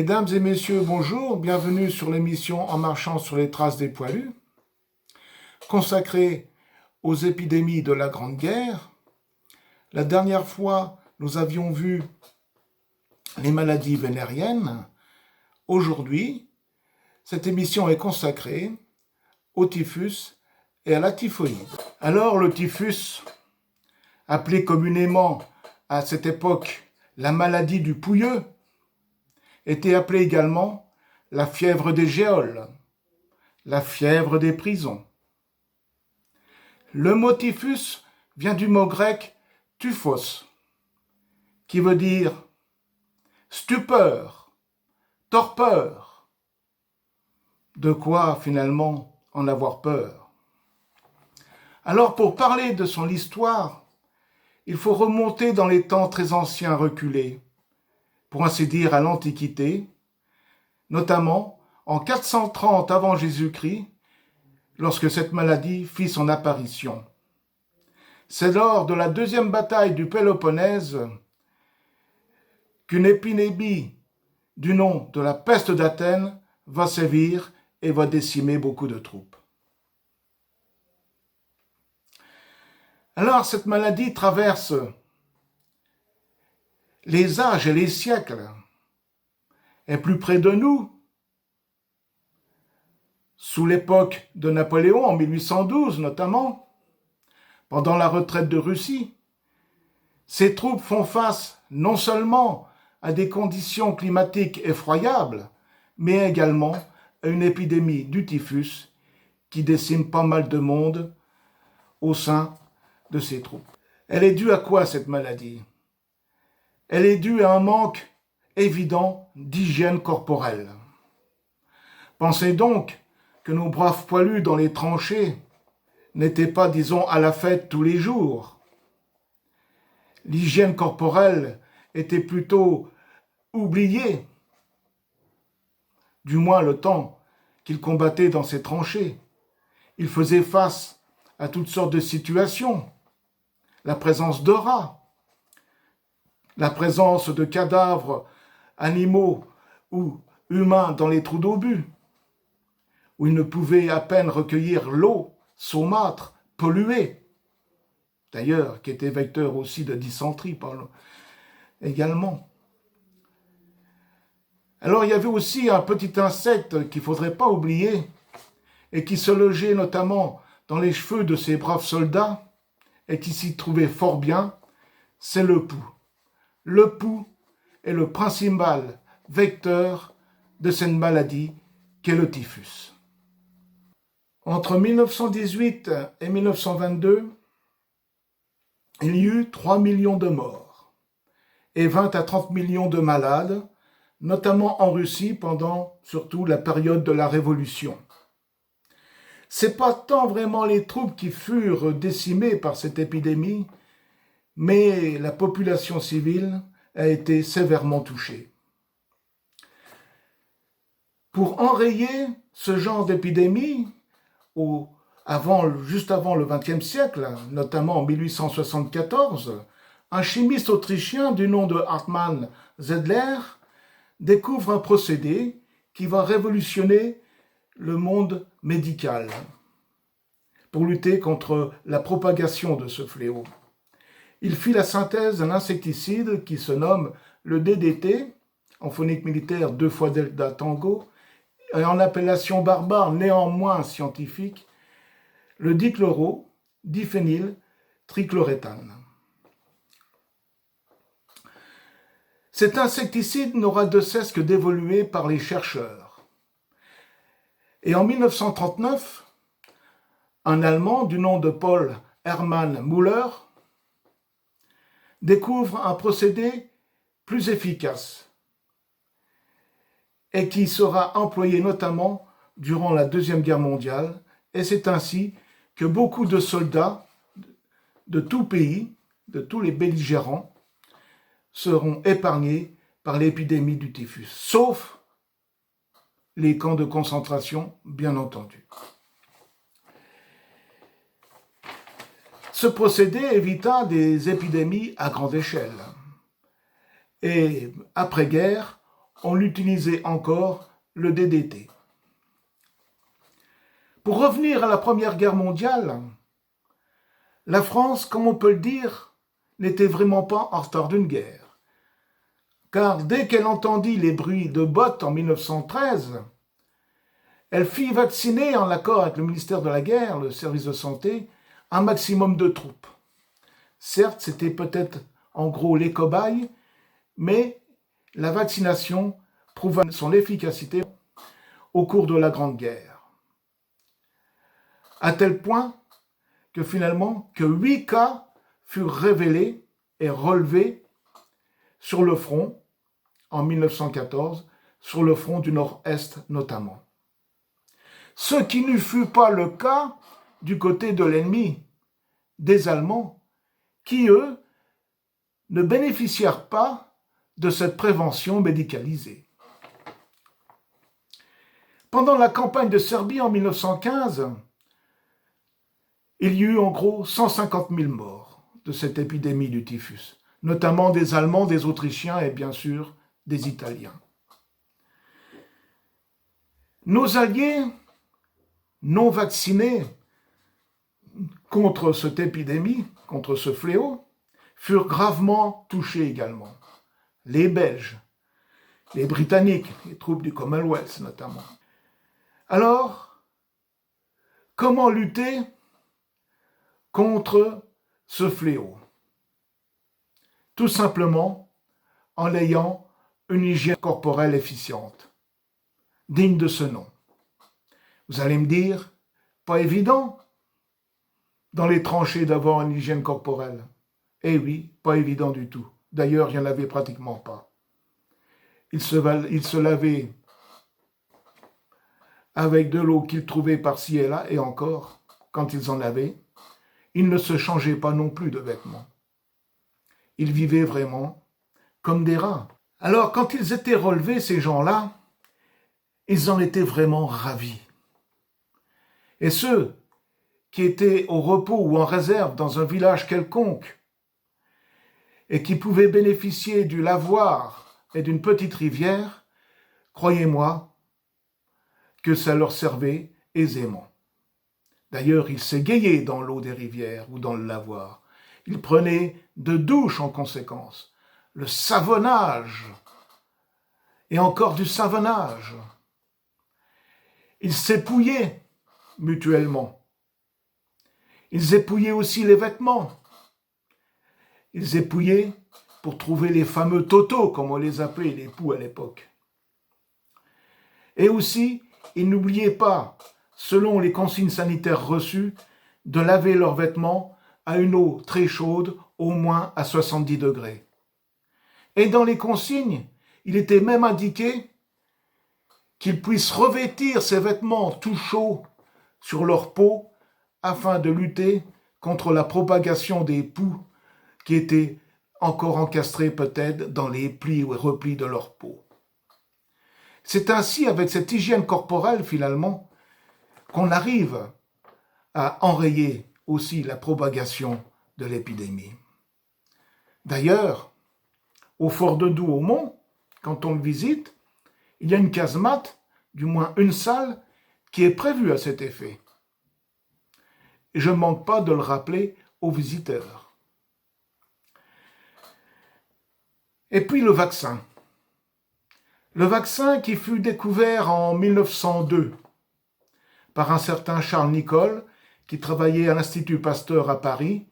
Mesdames et messieurs, bonjour, bienvenue sur l'émission En marchant sur les traces des poilus, consacrée aux épidémies de la Grande Guerre. La dernière fois, nous avions vu les maladies vénériennes. Aujourd'hui, cette émission est consacrée au typhus et à la typhoïde. Alors, le typhus, appelé communément à cette époque la maladie du pouilleux, était appelée également la fièvre des géoles, la fièvre des prisons. Le mot typhus vient du mot grec tuphos, qui veut dire stupeur, torpeur. De quoi finalement en avoir peur? Alors pour parler de son histoire, il faut remonter dans les temps très anciens reculés, pour ainsi dire à l'Antiquité, notamment en 430 avant Jésus-Christ, lorsque cette maladie fit son apparition. C'est lors de la deuxième bataille du Péloponnèse qu'une épidémie du nom de la peste d'Athènes va sévir et va décimer beaucoup de troupes. Alors cette maladie traverse les âges et les siècles, est plus près de nous, sous l'époque de Napoléon en 1812 notamment, pendant la retraite de Russie. Ces troupes font face non seulement à des conditions climatiques effroyables, mais également à une épidémie du typhus qui décime pas mal de monde au sein de ces troupes. Elle est due à quoi cette maladie? Elle est due à un manque évident d'hygiène corporelle. Pensez donc que nos braves poilus dans les tranchées n'étaient pas, disons, à la fête tous les jours. L'hygiène corporelle était plutôt oubliée, du moins le temps qu'ils combattaient dans ces tranchées. Ils faisaient face à toutes sortes de situations. La présence de rats, la présence de cadavres animaux ou humains dans les trous d'obus, où ils ne pouvaient à peine recueillir l'eau saumâtre, polluée, d'ailleurs, qui était vecteur aussi de dysenterie également. Alors il y avait aussi un petit insecte qu'il ne faudrait pas oublier et qui se logeait notamment dans les cheveux de ces braves soldats et qui s'y trouvait fort bien, c'est le poux. Le poux est le principal vecteur de cette maladie qu'est le typhus. Entre 1918 et 1922, il y eut 3 millions de morts et 20 à 30 millions de malades, notamment en Russie pendant surtout la période de la Révolution. C'est pas tant vraiment les troupes qui furent décimées par cette épidémie, mais la population civile a été sévèrement touchée. Pour enrayer ce genre d'épidémie, juste avant le XXe siècle, notamment en 1874, un chimiste autrichien du nom de Hartmann Zettler découvre un procédé qui va révolutionner le monde médical pour lutter contre la propagation de ce fléau. Il fit la synthèse d'un insecticide qui se nomme le DDT, en phonique militaire 2 fois delta tango, et en appellation barbare néanmoins scientifique, le dichloro-diphényl-trichloréthane. Cet insecticide n'aura de cesse que d'évoluer par les chercheurs. Et en 1939, un Allemand du nom de Paul Hermann Müller découvre un procédé plus efficace et qui sera employé notamment durant la Deuxième Guerre mondiale, et c'est ainsi que beaucoup de soldats de tout pays, de tous les belligérants, seront épargnés par l'épidémie du typhus, sauf les camps de concentration, bien entendu. Ce procédé évita des épidémies à grande échelle. Et après-guerre, on utilisait encore le DDT. Pour revenir à la Première Guerre mondiale, la France, comme on peut le dire, n'était vraiment pas en retard d'une guerre. Car dès qu'elle entendit les bruits de bottes en 1913, elle fit vacciner, en accord avec le ministère de la Guerre, le service de santé, un maximum de troupes. Certes, c'était peut-être en gros les cobayes, mais la vaccination prouva son efficacité au cours de la Grande Guerre. À tel point que finalement, que 8 cas furent révélés et relevés sur le front, en 1914, sur le front du Nord-Est notamment. Ce qui ne fut pas le cas du côté de l'ennemi, des Allemands, qui, eux, ne bénéficièrent pas de cette prévention médicalisée. Pendant la campagne de Serbie en 1915, il y eut en gros 150 000 morts de cette épidémie du typhus, notamment des Allemands, des Autrichiens et bien sûr des Italiens. Nos alliés non vaccinés contre cette épidémie, contre ce fléau, furent gravement touchés également. Les Belges, les Britanniques, les troupes du Commonwealth notamment. Alors, comment lutter contre ce fléau? Tout simplement en ayant une hygiène corporelle efficiente, digne de ce nom. Vous allez me dire, pas évident dans les tranchées d'avoir une hygiène corporelle. Eh oui, pas évident du tout. D'ailleurs, il n'y en avait pratiquement pas. Ils se lavaient avec de l'eau qu'ils trouvaient par-ci et là, et encore, quand ils en avaient. Ils ne se changeaient pas non plus de vêtements. Ils vivaient vraiment comme des rats. Alors, quand ils étaient relevés, ces gens-là, ils en étaient vraiment ravis. Et ceux qui étaient au repos ou en réserve dans un village quelconque et qui pouvaient bénéficier du lavoir et d'une petite rivière, croyez-moi que ça leur servait aisément. D'ailleurs, ils s'égayaient dans l'eau des rivières ou dans le lavoir. Ils prenaient de douches en conséquence. Le savonnage, et encore du savonnage. Ils s'épouillaient mutuellement. Ils épouillaient aussi les vêtements. Ils épouillaient pour trouver les fameux totos, comme on les appelait les poux à l'époque. Et aussi, ils n'oubliaient pas, selon les consignes sanitaires reçues, de laver leurs vêtements à une eau très chaude, au moins à 70 degrés. Et dans les consignes, il était même indiqué qu'ils puissent revêtir ces vêtements tout chauds sur leur peau afin de lutter contre la propagation des poux qui étaient encore encastrés peut-être dans les plis ou replis de leur peau. C'est ainsi, avec cette hygiène corporelle finalement, qu'on arrive à enrayer aussi la propagation de l'épidémie. D'ailleurs, au Fort de Douaumont, quand on le visite, il y a une casemate, du moins une salle, qui est prévue à cet effet. Et je ne manque pas de le rappeler aux visiteurs. Et puis le vaccin. Le vaccin qui fut découvert en 1902 par un certain Charles Nicolle, qui travaillait à l'Institut Pasteur à Paris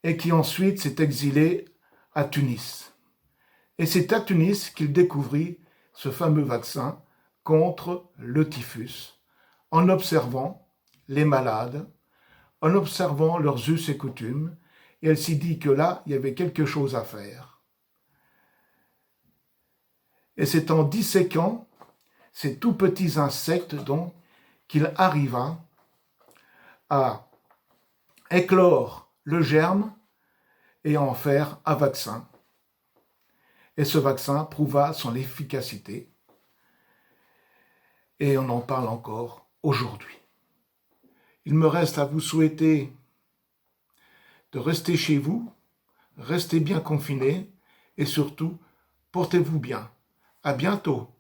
et qui ensuite s'est exilé à Tunis. Et c'est à Tunis qu'il découvrit ce fameux vaccin contre le typhus, en observant les malades, en observant leurs us et coutumes, et elle s'y dit que là, il y avait quelque chose à faire. Et c'est en disséquant ces tout petits insectes donc qu'il arriva à éclore le germe et à en faire un vaccin. Et ce vaccin prouva son efficacité. Et on en parle encore aujourd'hui. Il me reste à vous souhaiter de rester chez vous, restez bien confinés et surtout, portez-vous bien. À bientôt.